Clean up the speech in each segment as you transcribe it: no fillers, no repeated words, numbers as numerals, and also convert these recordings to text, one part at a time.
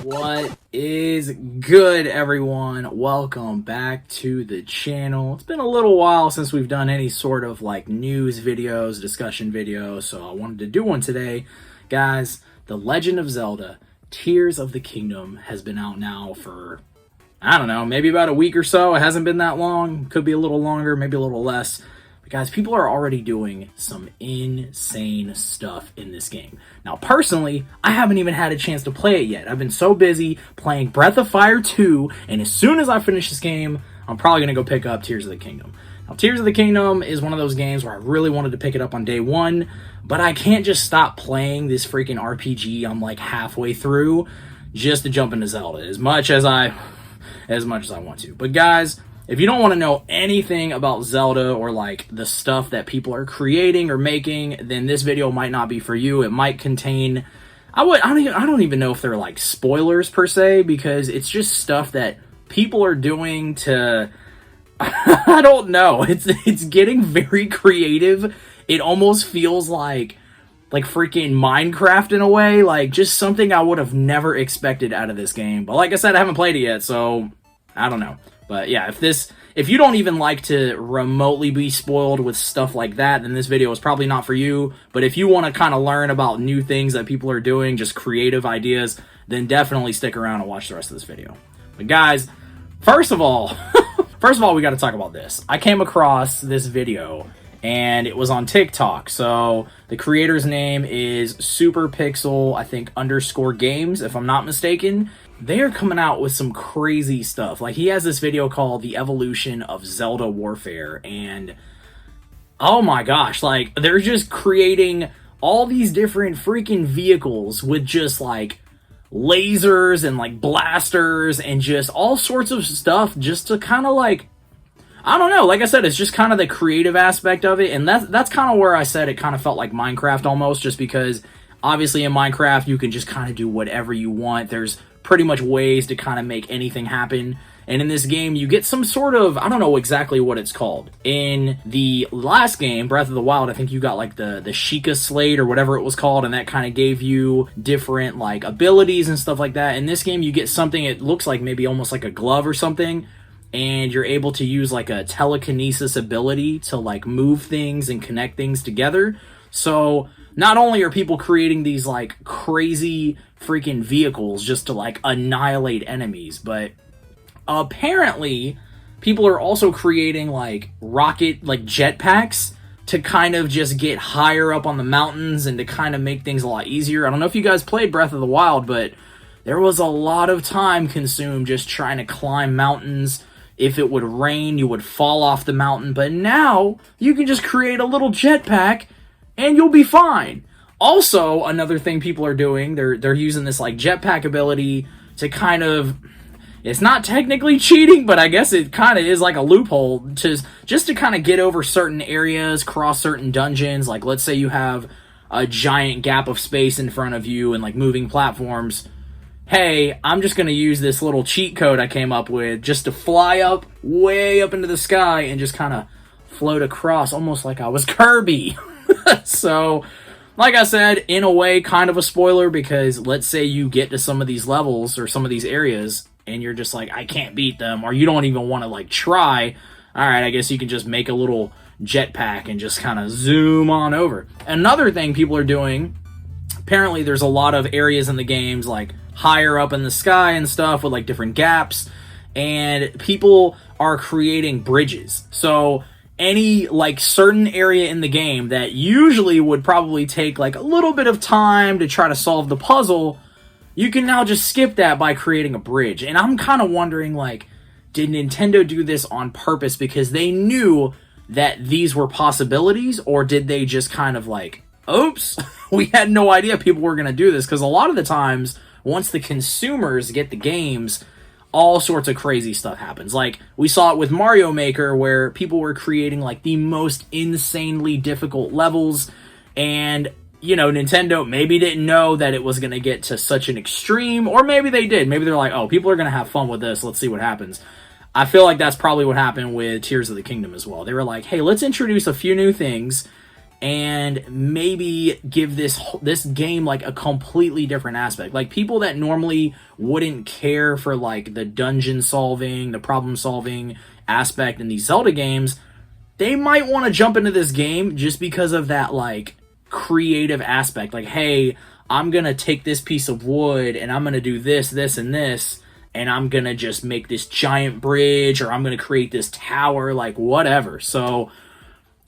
What is good, everyone? Welcome back to the channel. It's been a little while since we've done any sort of like news videos, discussion videos, so I wanted to do one today. Guys, The Legend of Zelda Tears of the Kingdom has been out now for, I don't know, maybe about a week or so. It hasn't been that long. Could be a little longer, maybe a little less. But guys, people are already doing some insane stuff in this game. Now, personally, I haven't even had a chance to play it yet. I've been so busy playing Breath of Fire 2, and as soon as I finish this game, I'm probably going to go pick up Tears of the Kingdom. Now, Tears of the Kingdom is one of those games where I really wanted to pick it up on day one, but I can't just stop playing this freaking RPG. I'm like halfway through just to jump into Zelda as much as I want to. But guys, if you don't want to know anything about Zelda or like the stuff that people are creating or making, then this video might not be for you. It might contain, I don't even know if they're like spoilers per se, because it's just stuff that people are doing to, I don't know. It's getting very creative. It almost feels like freaking Minecraft in a way, like just something I would have never expected out of this game. But like I said, I haven't played it yet, so I don't know. But yeah, if you don't even like to remotely be spoiled with stuff like that, then this video is probably not for you. But if you want to kind of learn about new things that people are doing, just creative ideas, then definitely stick around and watch the rest of this video. But guys, first of all, we got to talk about this. I came across this video, and it was on TikTok. So the creator's name is SuperPixel, I think, _games, if I'm not mistaken. They're coming out with some crazy stuff. Like, he has this video called The Evolution of Zelda Warfare, and oh my gosh, like, they're just creating all these different freaking vehicles with just like lasers and like blasters and just all sorts of stuff just to kind of like, I don't know, like I said, it's just kind of the creative aspect of it, and that's kind of where I said it kind of felt like Minecraft almost, just because obviously in Minecraft you can just kind of do whatever you want. There's pretty much ways to kind of make anything happen. And in this game, you get some sort of, I don't know exactly what it's called. In the last game, Breath of the Wild, I think you got like the Sheikah Slate or whatever it was called, and that kind of gave you different like abilities and stuff like that. In this game, you get something, it looks like maybe almost like a glove or something, and you're able to use like a telekinesis ability to like move things and connect things together. So not only are people creating these like crazy freaking vehicles just to like annihilate enemies, but apparently people are also creating like jetpacks to kind of just get higher up on the mountains and to kind of make things a lot easier. I don't know if you guys played Breath of the Wild, but there was a lot of time consumed just trying to climb mountains. If it would rain, you would fall off the mountain, but now you can just create a little jetpack and you'll be fine. Also, another thing people are doing, they're using this like jetpack ability to kind of, it's not technically cheating, but I guess it kind of is like a loophole just to kind of get over certain areas, cross certain dungeons. Like, let's say you have a giant gap of space in front of you and like moving platforms. Hey, I'm just going to use this little cheat code I came up with just to fly up, way up into the sky and just kind of float across, almost like I was Kirby. So, like I said, in a way, kind of a spoiler, because let's say you get to some of these levels or some of these areas and you're just like, I can't beat them, or you don't even want to like try. All right, I guess you can just make a little jetpack and just kind of zoom on over. Another thing people are doing, apparently there's a lot of areas in the games like higher up in the sky and stuff with like different gaps, and people are creating bridges. So any like certain area in the game that usually would probably take like a little bit of time to try to solve the puzzle, you can now just skip that by creating a bridge. And I'm kind of wondering, like, did Nintendo do this on purpose because they knew that these were possibilities, or did they just kind of like, oops, we had no idea people were going to do this? Because a lot of the times, once the consumers get the games, all sorts of crazy stuff happens. Like, we saw it with Mario Maker, where people were creating like the most insanely difficult levels, and you know, Nintendo maybe didn't know that it was going to get to such an extreme, or maybe they did. Maybe they're like, oh, people are going to have fun with this, let's see what happens. I feel like that's probably what happened with Tears of the Kingdom as well. They were like, hey, let's introduce a few new things, and maybe give this game like a completely different aspect. Like, people that normally wouldn't care for like the dungeon solving, the problem solving aspect in these Zelda games, they might want to jump into this game just because of that like creative aspect. Like, hey, I'm gonna take this piece of wood and I'm gonna do this, this, and this, and I'm gonna just make this giant bridge, or I'm gonna create this tower, like whatever. So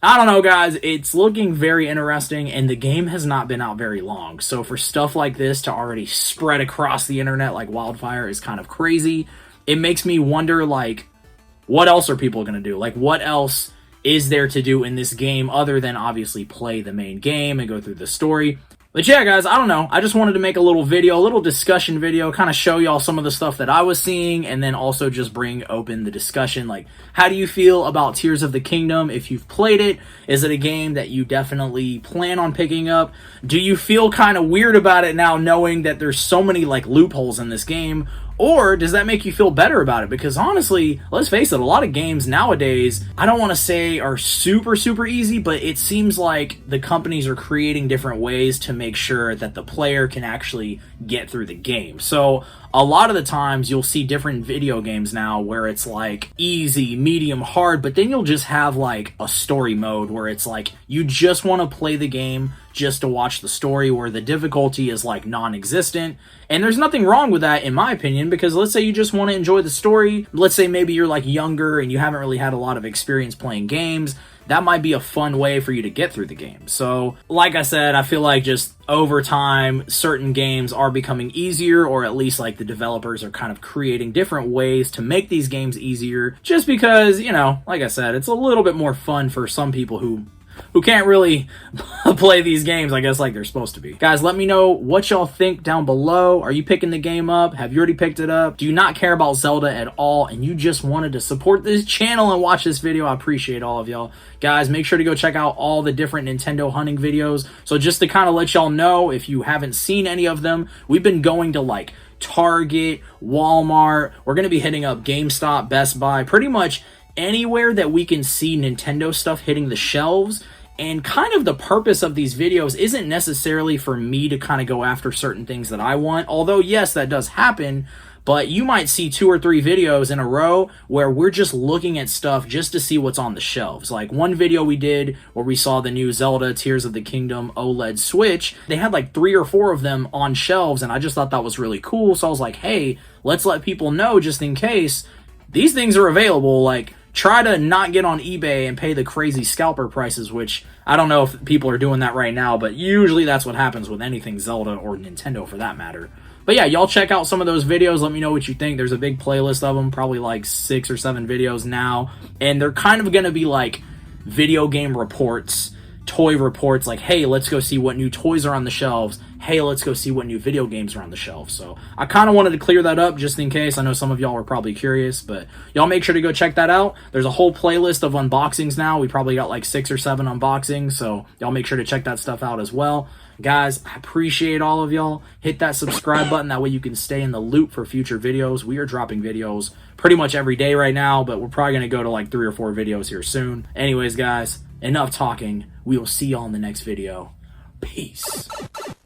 I don't know, guys. It's looking very interesting, and the game has not been out very long. So for stuff like this to already spread across the internet like wildfire is kind of crazy. It makes me wonder, like, what else are people going to do? Like, what else is there to do in this game other than obviously play the main game and go through the story? But yeah, guys, I don't know. I just wanted to make a little video, a little discussion video, kind of show y'all some of the stuff that I was seeing, and then also just bring open the discussion. Like, how do you feel about Tears of the Kingdom if you've played it? Is it a game that you definitely plan on picking up? Do you feel kind of weird about it now, knowing that there's so many, like, loopholes in this game? Or does that make you feel better about it? Because honestly, let's face it, a lot of games nowadays, I don't want to say are super, super easy, but it seems like the companies are creating different ways to make sure that the player can actually get through the game. So a lot of the times you'll see different video games now where it's like easy, medium, hard, but then you'll just have like a story mode where it's like you just want to play the game just to watch the story, where the difficulty is like non-existent. And there's nothing wrong with that, in my opinion, because let's say you just want to enjoy the story. Let's say maybe you're like younger and you haven't really had a lot of experience playing games. That might be a fun way for you to get through the game. So, like I said, I feel like just over time, certain games are becoming easier, or at least like the developers are kind of creating different ways to make these games easier, just because, you know, like I said, it's a little bit more fun for some people who can't really play these games, I guess, like they're supposed to be. Guys, let me know what y'all think down below. Are you picking the game up? Have you already picked it up? Do you not care about Zelda at all, and you just wanted to support this channel and watch this video? I appreciate all of y'all. Guys, make sure to go check out all the different Nintendo hunting videos. So just to kind of let y'all know, if you haven't seen any of them, we've been going to like Target, Walmart. We're going to be hitting up GameStop, Best Buy, pretty much anywhere that we can see Nintendo stuff hitting the shelves. And kind of the purpose of these videos isn't necessarily for me to kind of go after certain things that I want, although yes, that does happen, but you might see 2 or 3 videos in a row where we're just looking at stuff just to see what's on the shelves. Like one video we did where we saw the new Zelda Tears of the Kingdom OLED Switch. They had like 3 or 4 of them on shelves, and I just thought that was really cool. So I was like, hey, let's let people know just in case these things are available. Like, try to not get on eBay and pay the crazy scalper prices, which I don't know if people are doing that right now, but usually that's what happens with anything Zelda or Nintendo for that matter. But yeah, y'all check out some of those videos. Let me know what you think. There's a big playlist of them, probably like 6 or 7 videos now. And they're kind of going to be like video game reports, toy reports, like, hey, let's go see what new toys are on the shelves. Hey, let's go see what new video games are on the shelf. So I kind of wanted to clear that up just in case. I know some of y'all are probably curious, but y'all make sure to go check that out. There's a whole playlist of unboxings now. We probably got like 6 or 7 unboxings, so y'all make sure to check that stuff out as well. Guys, I appreciate all of y'all. Hit that subscribe button. That way you can stay in the loop for future videos. We are dropping videos pretty much every day right now, but we're probably going to go to like 3 or 4 videos here soon. Anyways, guys, enough talking. We will see y'all in the next video. Peace.